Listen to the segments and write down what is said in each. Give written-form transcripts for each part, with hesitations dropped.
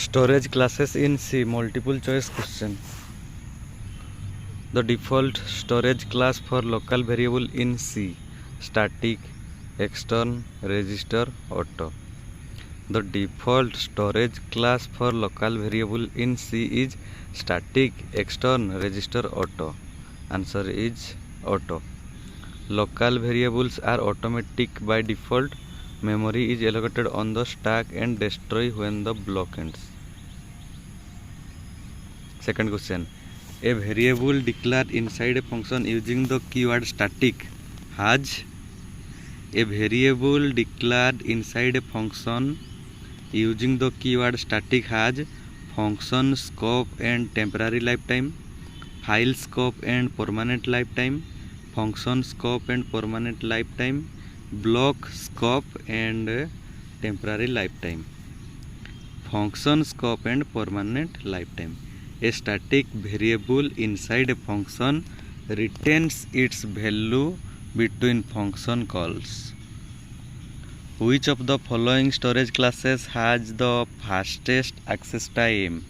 Storage classes in C. Multiple choice question. The default storage class for local variable in C: static, extern, register, auto. The default storage class for local variable in C is static, extern, register, auto. Answer is auto. Local variables are automatic by default. Memory is allocated on the stack and destroyed when the block ends. Second question. A variable declared inside a function using the keyword static has a variable declared inside a function using the keyword static has function scope and temporary lifetime, file scope and permanent lifetime, function scope and permanent lifetime, block scope and temporary lifetime. Function scope and permanent lifetime. A static variable inside a function retains its value between function calls. Which of the following storage classes has the fastest access time?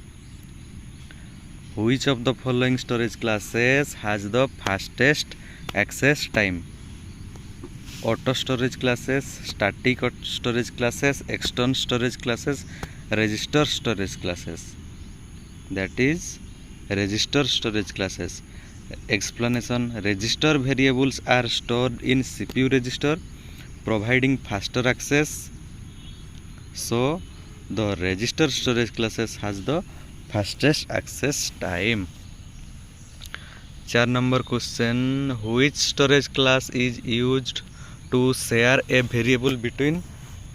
Which of the following storage classes has the fastest access time? Auto storage classes, static storage classes, external storage classes, register storage classes. That is register storage classes. Explanation: register variables are stored in CPU register, providing faster access. So the register storage classes has the fastest access time. 4 number question. Which storage class is used to share a variable between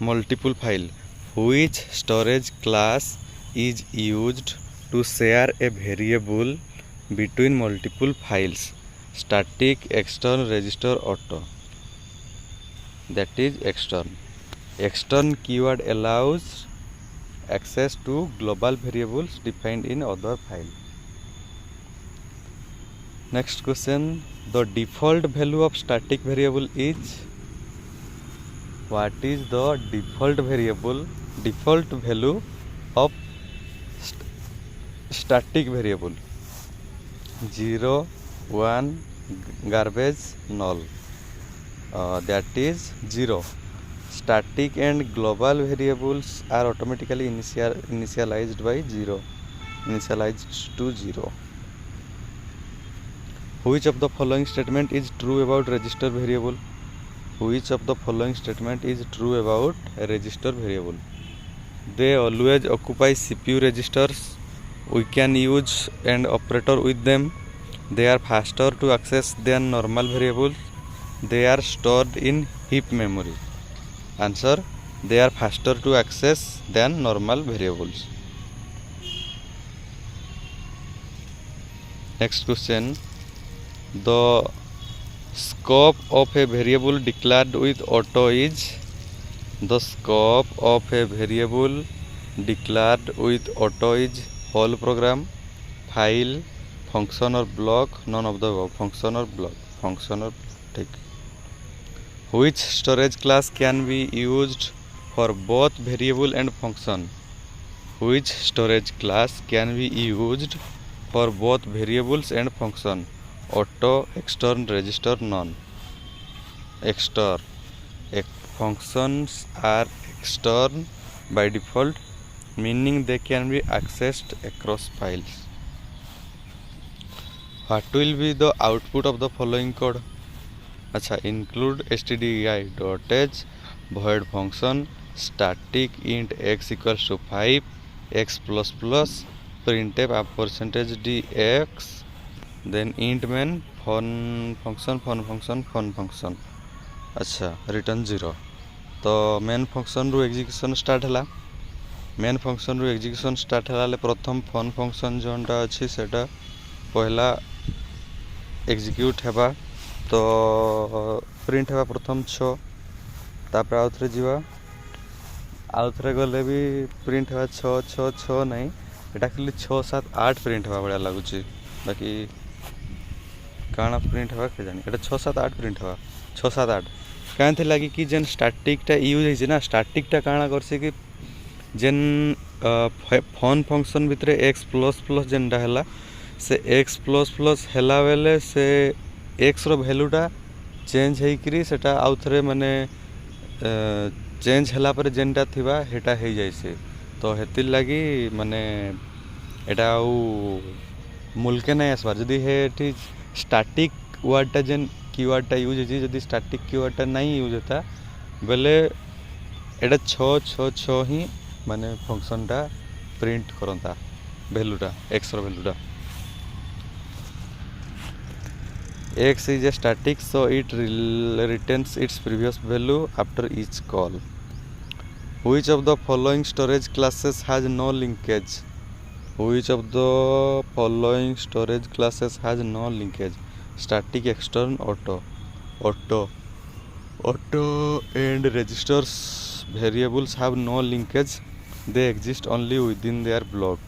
multiple files? Which storage class is used to share a variable between multiple files? Static, external, register, auto. That is external. External keyword allows access to global variables defined in other file. Next question. The default value of static variable is? What is the default value of static variable? 0, 1, garbage, null. That is 0. Static and global variables are automatically initialized by 0. Initialized to 0. Which of the following statement is true about register variable? Which of the following statement is true about a register variable? They always occupy CPU registers. We can use an operator with them. They are faster to access than normal variables. They are stored in heap memory. Answer: they are faster to access than normal variables. Next question. The scope of a variable declared with auto is? The scope of a variable declared with auto is whole program, file, function or block, none of the above. Function or block. Function or take. Which storage class can be used for both variable and function? Which storage class can be used for both variables and function? Auto, extern, register, none. Extern. Functions are extern by default, meaning they can be accessed across files. What will be the output of the following code? Include stdio.h, void function, static int x equals to 5, x plus plus, printf %dx, then int main, fun function, return 0. तो main function रू execution start है. Main function रू execution start है प्रथम fun function जोटा अच्छी सेटा पहला एग्जीक्यूट हेबा. तो प्रिंट हेबा प्रथम 6, तापर आउ थे जीवा, आउ थे गले भी प्रिंट हेबा 6 6 6 नहीं, एटा खाली 6 7 8 प्रिंट हेबा भाया लगुच. बाकी काଣା प्रिंट हेबा के जानी, एटा 6 7 8 प्रिंट हेबा. 6 7 8 कहीं लगी कि जेन स्टाटिकटा यूज होना. स्टाटिकटा काଣା करसी कि जेन फन फंक्शन भितर एक्स प्लस प्लस जेनटा है से एक्स प्लस प्लस है बेले से एक्स रो भैल्यूटा चेंज होकर सेटा आउ थे माने चेंज है पर जेनटा थिबा हेटा हो जाइसे तो हेतिर लगी माने एटा आउ मुल्के नहीं आसबार जदि हे स्टैटिक वर्डटा जेन कीवर्डटा यूज होती जदि स्टैटिक कीवर्डटा नहीं यूज होता बेले एटा 6 ही माने फंक्शनटा प्रिंट करता वैल्यूटा एक्स रो वैल्यूटा x is a static so it retains its previous value after each call. Which of the following storage classes has no linkage? Which of the following storage classes has no linkage? Static, extern, auto and registers variables have no linkage, they exist only within their block.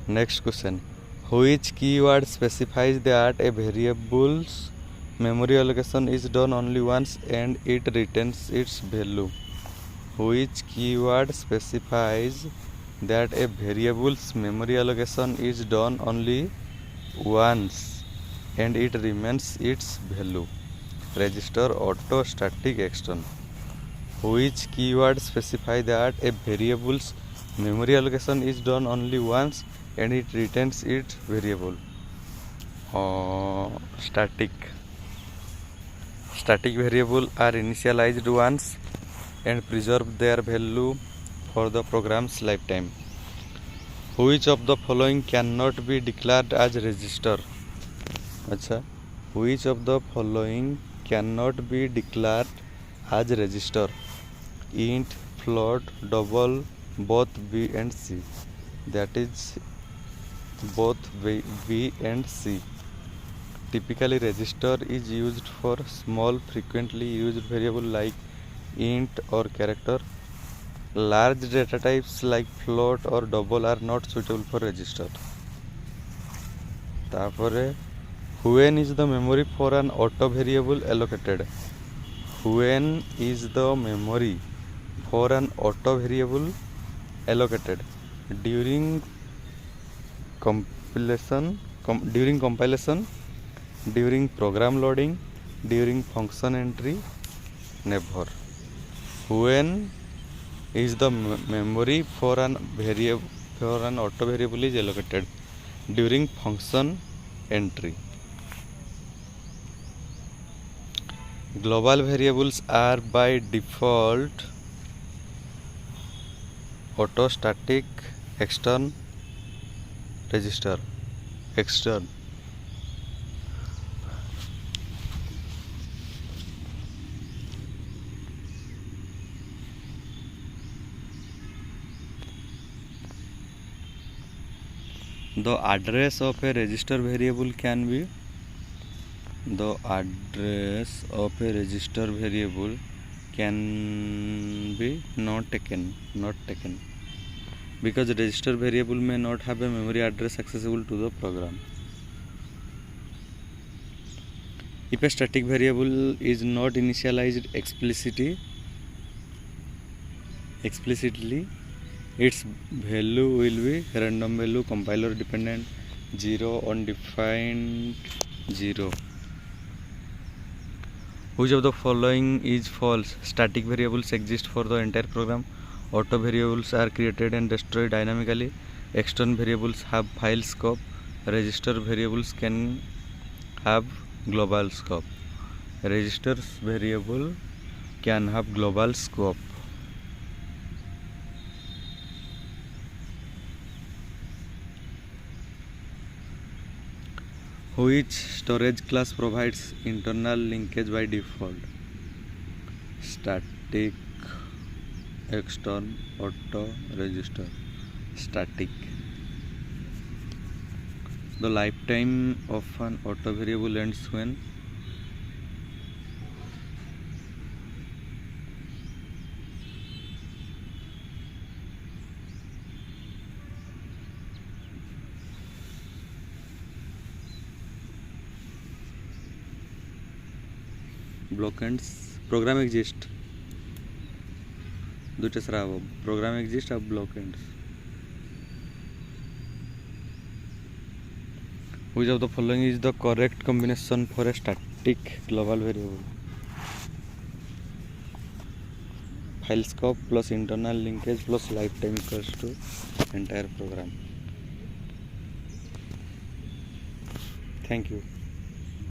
Next question, which keyword specifies that a variable's memory allocation is done only once and it retains its value? Which keyword specifies that a variable's memory allocation is done only once and it remains its value? Register, auto, static, extern. Which keyword specify that a variable's memory allocation is done only once and it retains its variable? Static. Static variable are initialized once and preserve their value for the program's lifetime. Which of the following cannot be declared as register? अच्छा, which of the following cannot be declared as register? Int, float, double, both B and C. That is both B and C. Typically register is used for small frequently used variable like int or character. Large data types like float or double are not suitable for register. तापरे when is the memory for an auto variable allocated? When is the memory for an auto variable allocated? During compilation, during program loading, during function entry, never. When is the memory for an auto variable is allocated? During function entry. Global variables are by default auto, static, extern, register. Extern. The address of a register variable can be not taken because the register variable may not have a memory address accessible to the program. If a static variable is not initialized explicitly, its value will be random value, compiler dependent, 0, undefined, 0. Which of the following is false? Static variables exist for the entire program. Auto variables are created and destroyed dynamically. External variables have file scope. Register variables can have global scope. Registers variable can have global scope. Which storage class provides internal linkage by default? Static, extern, auto, register. Static. The lifetime of an auto variable ends when block ends. Program exists. দুইটা ছাড়া হবো program exist R block ends. Which of the following is the correct combination for a static global variable? File scope plus internal linkage plus lifetime equals to entire program. Thank you.